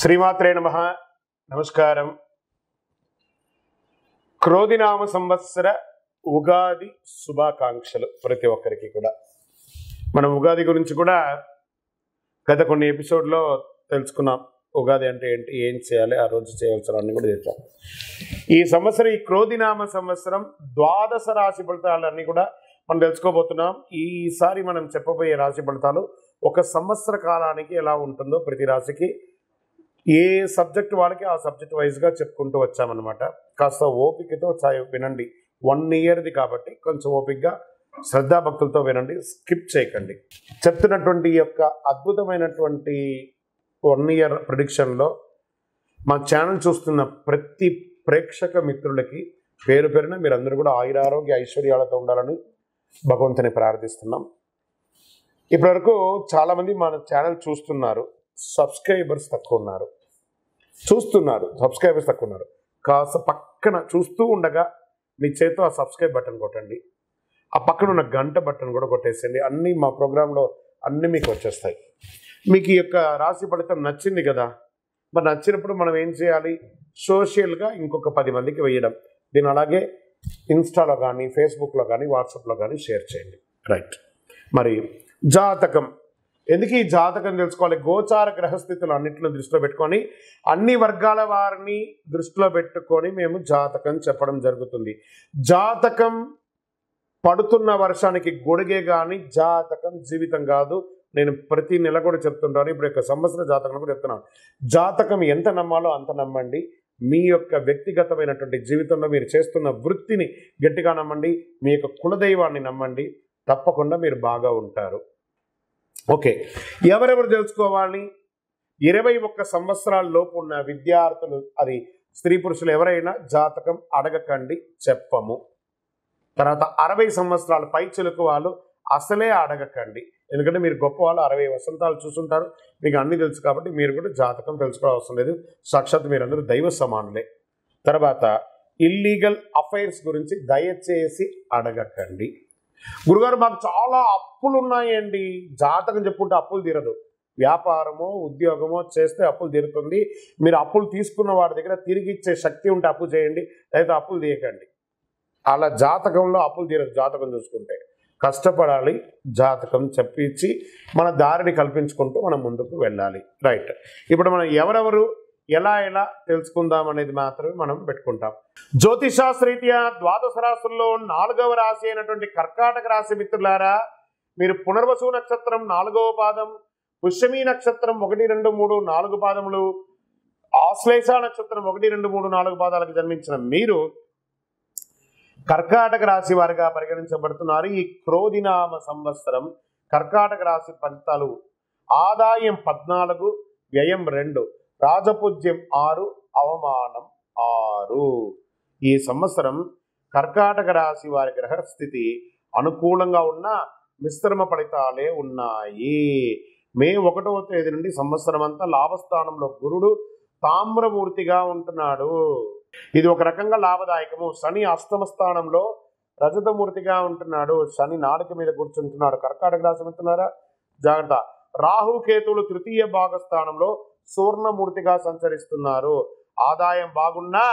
శ్రీమాత్రే నమః. నమస్కారం. క్రోధినామ సంవత్సర ఉగాది శుభాకాంక్షలు ప్రతి ఒక్కరికి కూడా. మనం ఉగాది గురించి కూడా గత కొన్ని ఎపిసోడ్లో తెలుసుకున్నాం. ఉగాది అంటే ఏంటి, ఏం చేయాలి, ఆ రోజు చేయాల్సిన అన్ని కూడా చేద్దాం. ఈ సంవత్సరం, ఈ క్రోధినామ సంవత్సరం ద్వాదశ రాశి ఫలితాలన్నీ కూడా మనం తెలుసుకోబోతున్నాం. ఈసారి మనం చెప్పబోయే రాశి ఫలితాలు ఒక సంవత్సర కాలానికి ఎలా ఉంటుందో ప్రతి రాశికి ఏ సబ్జెక్ట్ వాళ్ళకి ఆ సబ్జెక్ట్ వైజ్గా చెప్పుకుంటూ వచ్చామన్నమాట. కాస్త ఓపికతో వినండి. 1 ఇయర్ది కాబట్టి కొంచెం ఓపికగా శ్రద్ధాభక్తులతో వినండి, స్కిప్ చేయకండి. చెప్తున్నటువంటి ఈ యొక్క అద్భుతమైనటువంటి 1 ఇయర్ ప్రిడిక్షన్లో మా ఛానల్ చూస్తున్న ప్రతి ప్రేక్షక మిత్రులకి పేరు పేరున మీరందరూ కూడా ఆయురారోగ్య ఐశ్వర్యాలతో ఉండాలని భగవంతుని ప్రార్థిస్తున్నాం. ఇప్పటివరకు చాలామంది మన ఛానల్ చూస్తున్నారు, సబ్స్క్రైబర్స్ తక్కువ ఉన్నారు. సబ్స్క్రైబర్స్ తక్కువ ఉన్నారు. కాస్త పక్కన చూస్తూ ఉండగా మీ చేతితో ఆ సబ్స్క్రైబ్ బటన్ కొట్టండి. ఆ పక్కన ఉన్న గంట బటన్ కూడా కొట్టేసండి. అన్నీ మా ప్రోగ్రాంలో అన్నీ మీకు వచ్చేస్తాయి. మీకు ఈ యొక్క రాశి ఫలితం నచ్చింది కదా, మరి నచ్చినప్పుడు మనం ఏం చేయాలి? సోషల్గా ఇంకొక 10 మందికి వేయడం. దీన్ని అలాగే ఇన్స్టాలో కానీ, ఫేస్బుక్లో కానీ, వాట్సాప్లో కానీ షేర్ చేయండి. రైట్. మరి జాతకం, ఎందుకు ఈ జాతకం తెలుసుకోవాలి? గోచార గ్రహస్థితులు అన్నింటిని దృష్టిలో పెట్టుకొని, అన్ని వర్గాల వారిని దృష్టిలో పెట్టుకొని మేము జాతకం చెప్పడం జరుగుతుంది. జాతకం పడుతున్న వర్షానికి గొడుగే కానీ జాతకం జీవితం కాదు. నేను ప్రతి నెల కూడా చెప్తుంటాను. ఇప్పుడు యొక్క సంవత్సర జాతకం కూడా చెప్తున్నాను. జాతకం ఎంత నమ్మాలో అంత నమ్మండి. మీ యొక్క వ్యక్తిగతమైనటువంటి జీవితంలో మీరు చేస్తున్న వృత్తిని గట్టిగా నమ్మండి. మీ యొక్క కులదైవాన్ని నమ్మండి. తప్పకుండా మీరు బాగా ఉంటారు. ఓకే, ఎవరెవరు తెలుసుకోవాలి? 21 సంవత్సరాల లోపు ఉన్న విద్యార్థులు, అది స్త్రీ పురుషులు ఎవరైనా జాతకం అడగకండి, చెప్పము. తర్వాత 60 సంవత్సరాల పైచిలకు వాళ్ళు అసలే అడగకండి. ఎందుకంటే మీరు గొప్ప వాళ్ళు, 60 వసంతాలు చూసుంటారు, మీకు అన్నీ తెలుసు కాబట్టి మీరు కూడా జాతకం తెలుసుకోవాల్సిన అవసరం లేదు. సాక్షాత్ మీరందరూ దైవ సమానులే. తర్వాత ఇల్లీగల్ అఫైర్స్ గురించి దయచేసి అడగకండి. గురుగారు మాకు చాలా అప్పులు ఉన్నాయండి. జాతకం చెప్పుకుంటే అప్పులు తీరదు. వ్యాపారమో ఉద్యోగమో చేస్తే అప్పులు తీరుతుంది. మీరు అప్పులు తీసుకున్న వాడి దగ్గర తిరిగి ఇచ్చే శక్తి ఉంటే అప్పు చేయండి, లేదా అప్పులు తీయకండి. అలా జాతకంలో అప్పులు తీరదు. జాతకం చూసుకుంటే కష్టపడాలి. జాతకం చెప్పించి మన దారిని కల్పించుకుంటూ మనం ముందుకు వెళ్ళాలి. రైట్. ఇప్పుడు మనం ఎవరెవరు ఎలా తెలుసుకుందాం అనేది మాత్రమే మనం పెట్టుకుంటాం. జ్యోతిషాస్త్రరీత్యా ద్వాదశ రాశుల్లో 4వ రాశి అయినటువంటి కర్కాటక రాశి మిత్రులారా, మీరు పునర్వసు నక్షత్రం 4వ పాదం, పుష్యమి నక్షత్రం 1, 2, 3, 4 పాదములు, ఆశ్లేష నక్షత్రం 1, 2, 3, 4 పాదాలకు జన్మించిన మీరు కర్కాటక రాశి వారిగా పరిగణించబడుతున్నారు. ఈ క్రోధినామ సంవత్సరం కర్కాటక రాశి ఫలితాలు: ఆదాయం 14, వ్యయం 2, రాజపూజ్యం 6, అవమానం 6. ఈ సంవత్సరం కర్కాటక రాశి వారి గ్రహస్థితి అనుకూలంగా ఉన్న మిశ్రమ ఫలితాలే ఉన్నాయి. మే 1వ తేదీ నుండి సంవత్సరం అంతా లాభస్థానంలో గురుడు తామ్రమూర్తిగా ఉంటున్నాడు. ఇది ఒక రకంగా లాభదాయకము. శని అష్టమ స్థానంలో రజతమూర్తిగా ఉంటున్నాడు. శని నాలుక మీద కూర్చుంటున్నాడు. కర్కాటక రాశి ఉంటున్నారా, జాగ్రత్త. రాహుకేతువులు తృతీయ భాగస్థానంలో సువర్ణమూర్తిగా సంచరిస్తున్నారు. ఆదాయం బాగున్నా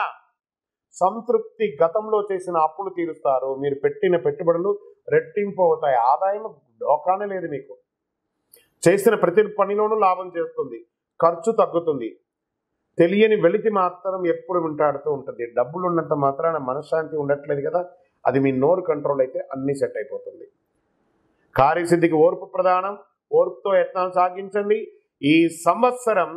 సంతృప్తి, గతంలో చేసిన అప్పులు తీరుస్తారు. మీరు పెట్టిన పెట్టుబడులు రెట్టింపు అవుతాయి. ఆదాయం డోకానే లేదు. మీకు చేసిన ప్రతి పనిలోనూ లాభం చేస్తుంది. ఖర్చు తగ్గుతుంది. తెలియని వెలితి మాత్రం ఎప్పుడు వెంటాడుతూ ఉంటుంది. డబ్బులు ఉన్నంత మాత్రాన మనశ్శాంతి ఉండట్లేదు కదా, అది మీ నోరు కంట్రోల్ అయితే అన్నీ సెట్ అయిపోతుంది. కార్యసిద్ధికి ఓర్పు ప్రధానం. ఓర్పుతో యత్నాలు సాగించండి. ఈ సంవత్సరం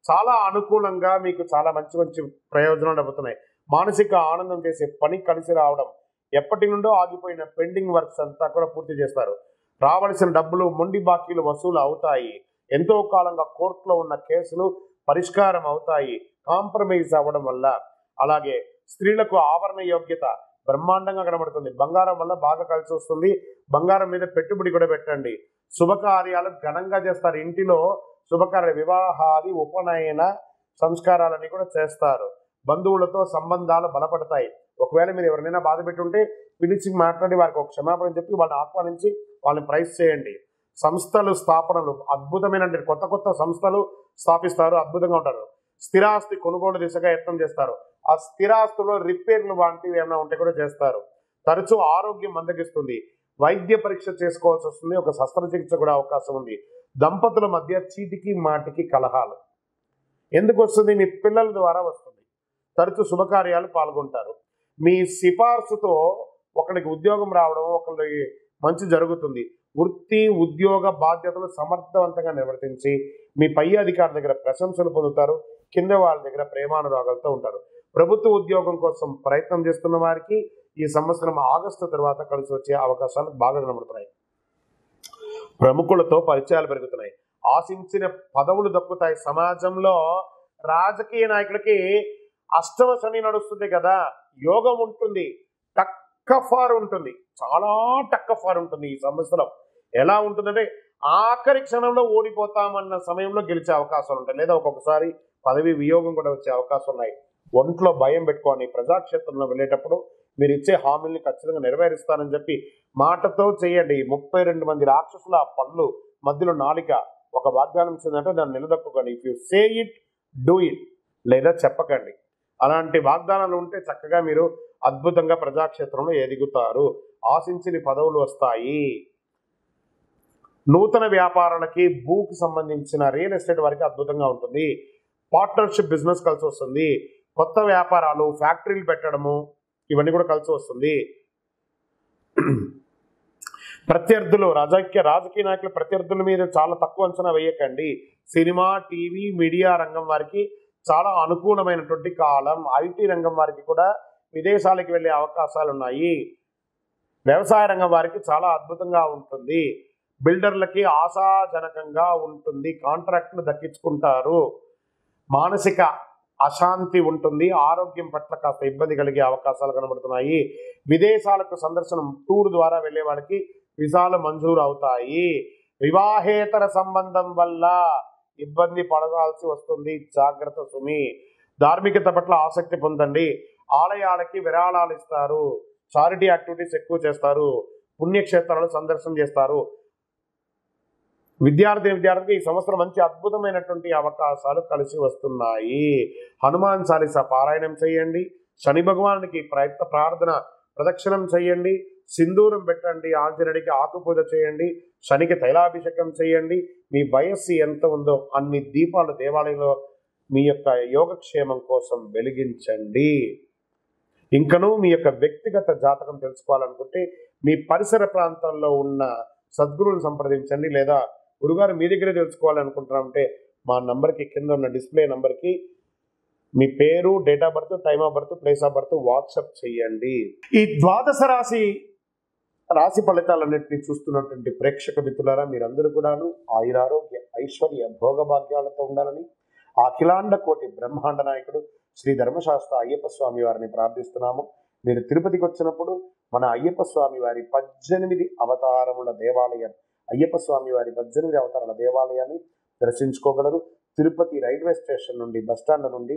చాలా అనుకూలంగా మీకు చాలా మంచి ప్రయోజనాలు అవుతున్నాయి. మానసిక ఆనందం చేసే పని కలిసి రావడం, ఎప్పటి నుండో ఆగిపోయిన పెండింగ్ వర్క్స్ అంతా కూడా పూర్తి చేస్తారు. రావలసిన డబ్బులు, మొండి బాకీలు వసూలు అవుతాయి. ఎంతో కాలంగా కోర్టులో ఉన్న కేసులు పరిష్కారం అవుతాయి కాంప్రమైజ్ అవ్వడం వల్ల. అలాగే స్త్రీలకు ఆభరణ యోగ్యత బ్రహ్మాండంగా కనబడుతుంది. బంగారం వల్ల బాగా కలిసి వస్తుంది. బంగారం మీద పెట్టుబడి కూడా పెట్టండి. శుభకార్యాలు ఘనంగా చేస్తారు. ఇంటిలో శుభకార్య, వివాహాది, ఉపనయన సంస్కారాలన్నీ కూడా చేస్తారు. బంధువులతో సంబంధాలు బలపడతాయి. ఒకవేళ మీరు ఎవరినైనా బాధ పెట్టుంటే పిలిచి మాట్లాడి వారికి ఒక క్షమాపణ చెప్పి వాళ్ళని ఆహ్వానించి వాళ్ళని ప్రైజ్ చేయండి. సంస్థలు స్థాపనలు అద్భుతమైన కొత్త సంస్థలు స్థాపిస్తారు, అద్భుతంగా ఉంటారు. స్థిరాస్తి కొనుగోలు దిశగా యత్నం చేస్తారు. ఆ స్థిరాస్తులో రిపేర్లు వంటివి ఏమైనా ఉంటే కూడా చేస్తారు. తరచూ ఆరోగ్యం మందగిస్తుంది. వైద్య పరీక్ష చేసుకోవాల్సి వస్తుంది. ఒక శస్త్రచికిత్స కూడా అవకాశం ఉంది. దంపతుల మధ్య చీటికి మాటికి కలహాలు ఎందుకు వస్తుంది? మీ పిల్లల ద్వారా వస్తుంది. తరచూ శుభకార్యాలు పాల్గొంటారు. మీ సిఫార్సుతో ఒకరికి ఉద్యోగం రావడం, ఒకరికి మంచి జరుగుతుంది. వృత్తి ఉద్యోగ బాధ్యతలు సమర్థవంతంగా నిర్వర్తించి మీ పై అధికారి దగ్గర ప్రశంసలు పొందుతారు. కింద వాళ్ళ దగ్గర ప్రేమానురాగాలతో ఉంటారు. ప్రభుత్వ ఉద్యోగం కోసం ప్రయత్నం చేస్తున్న వారికి ఈ సంవత్సరం ఆగస్టు తర్వాత కలిసి వచ్చే అవకాశాలు బాగా కనబడుతున్నాయి. ప్రముఖులతో పరిచయాలు పెరుగుతున్నాయి. ఆశించిన పదవులు దక్కుతాయి. సమాజంలో రాజకీయ నాయకులకి అష్టమ శని నడుస్తుంది కదా, యోగం ఉంటుంది. టక్కఫార్ ఉంటుంది, చాలా టక్కఫార్ ఉంటుంది ఈ సంవత్సరం. ఎలా ఉంటుందంటే ఆఖరి క్షణంలో ఓడిపోతామన్న సమయంలో గెలిచే అవకాశాలు ఉంటాయి. లేదా ఒక్కొక్కసారి పదవి వియోగం కూడా వచ్చే అవకాశం ఉన్నాయి. ఒంట్లో భయం పెట్టుకోండి. ప్రజాక్షేత్రంలో వెళ్ళేటప్పుడు మీరు ఇచ్చే హామీల్ని ఖచ్చితంగా నెరవేరుస్తానని చెప్పి మాటతో చేయండి. 32 మంది రాక్షసుల పళ్ళు మధ్యలో నాలిక ఒక వాగ్దానం ఇచ్చిందంటే దాన్ని నిలదొక్కుకోండి. If you say it do it, లేదా చెప్పకండి. అలాంటి వాగ్దానాలు ఉంటే చక్కగా మీరు అద్భుతంగా ప్రజాక్షేత్రంలో ఎదుగుతారు. ఆశించిన పదవులు వస్తాయి. నూతన వ్యాపారాలకి, భూకి సంబంధించిన రియల్ ఎస్టేట్ వారికి అద్భుతంగా ఉంటుంది. పార్ట్నర్షిప్ బిజినెస్ కలిసి వస్తుంది. కొత్త వ్యాపారాలు, ఫ్యాక్టరీలు పెట్టడము ఇవన్నీ కూడా కలిసి వస్తుంది. ప్రత్యర్థులు, రాజకీయ నాయకులు ప్రత్యర్థుల మీద చాలా తక్కువ అంచనా వేయకండి. సినిమా, టీవీ, మీడియా రంగం వారికి చాలా అనుకూలమైనటువంటి కాలం. ఐటీ రంగం వారికి కూడా విదేశాలకు వెళ్ళే అవకాశాలు ఉన్నాయి. వ్యవసాయ రంగం వారికి చాలా అద్భుతంగా ఉంటుంది. బిల్డర్లకి ఆశాజనకంగా ఉంటుంది. కాంట్రాక్టులు దక్కించుకుంటారు. మానసిక అశాంతి ఉంటుంది. ఆరోగ్యం పట్ల కాస్త ఇబ్బంది కలిగే అవకాశాలు కనబడుతున్నాయి. విదేశాలకు సందర్శనం, టూర్ ద్వారా వెళ్ళే వారికి వీసాలు మంజూరు అవుతాయి. వివాహేతర సంబంధం వల్ల ఇబ్బంది పడాల్సి వస్తుంది, జాగ్రత్త సుమి. ధార్మికత పట్ల ఆసక్తి పొందండి. ఆలయాలకి విరాళాలు ఇస్తారు. చారిటీ యాక్టివిటీస్ ఎక్కువ చేస్తారు. పుణ్యక్షేత్రాలు సందర్శన చేస్తారు. విద్యార్థికి ఈ సంవత్సరం మంచి అద్భుతమైనటువంటి అవకాశాలు కలిసి వస్తున్నాయి. హనుమాన్ చాలీసా పారాయణం చేయండి. శని భగవానుడికి ప్రార్థన ప్రదక్షిణం చేయండి. సింధూరం పెట్టండి. ఆంజనేయుడికి ఆకుపూజ చేయండి. శనికి తైలాభిషేకం చేయండి. మీ వయస్సు ఎంత ఉందో అన్ని దీపాలు దేవాలయంలో మీ యొక్క యోగక్షేమం కోసం వెలిగించండి. ఇంకనూ మీ యొక్క వ్యక్తిగత జాతకం తెలుసుకోవాలనుకుంటే మీ పరిసర ప్రాంతాల్లో ఉన్న సద్గురువుని సంప్రదించండి. లేదా గురుగారు మీ దగ్గరే తెలుసుకోవాలనుకుంటున్నామంటే మా నంబర్కి, కింద ఉన్న డిస్ప్లే నంబర్కి మీ పేరు, date of birth, time of birth, place of birth WhatsApp చేయండి. ఈ ద్వాదశ రాశి ఫలితాలన్నింటినీ చూస్తున్నటువంటి ప్రేక్షక మిత్రులారా, మీరందరూ కూడాను ఆయురారోగ్య ఐశ్వర్య భోగభాగ్యాలతో ఉండాలని అఖిలాండ కోటి బ్రహ్మాండ నాయకుడు శ్రీ ధర్మశాస్త్ర అయ్యప్ప స్వామి వారిని ప్రార్థిస్తున్నాము. మీరు తిరుపతికి వచ్చినప్పుడు మన అయ్యప్ప స్వామి వారి 18 అవతారముల దేవాలయం, అయ్యప్ప స్వామి వారి 18 అవతారాల దేవాలయాన్ని దర్శించుకోగలరు. తిరుపతి రైల్వే స్టేషన్ నుండి, బస్టాండ్ నుండి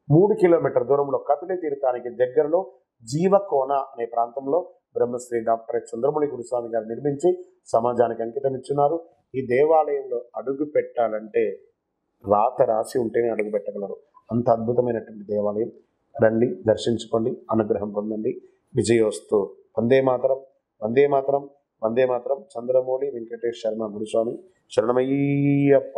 3 కిలోమీటర్ దూరంలో కపిల తీర్థానికి దగ్గరలో జీవకోన అనే ప్రాంతంలో బ్రహ్మశ్రీ డాక్టర్ చంద్రమౌళి గురుస్వామి గారు నిర్మించి సమాజానికి అంకితం ఇచ్చున్నారు. ఈ దేవాలయంలో అడుగు పెట్టాలంటే రాత రాసి ఉంటేనే అడుగు పెట్టగలరు. అంత అద్భుతమైనటువంటి దేవాలయం. రండి, దర్శించుకోండి, అనుగ్రహం పొందండి. విజయోస్తు. వందే మాతరం, వందే మాతరం, వందే మాతరం. చంద్రమౌళి వెంకటేష్ శర్మ గురుస్వామి. శరణమయ్యప్ప.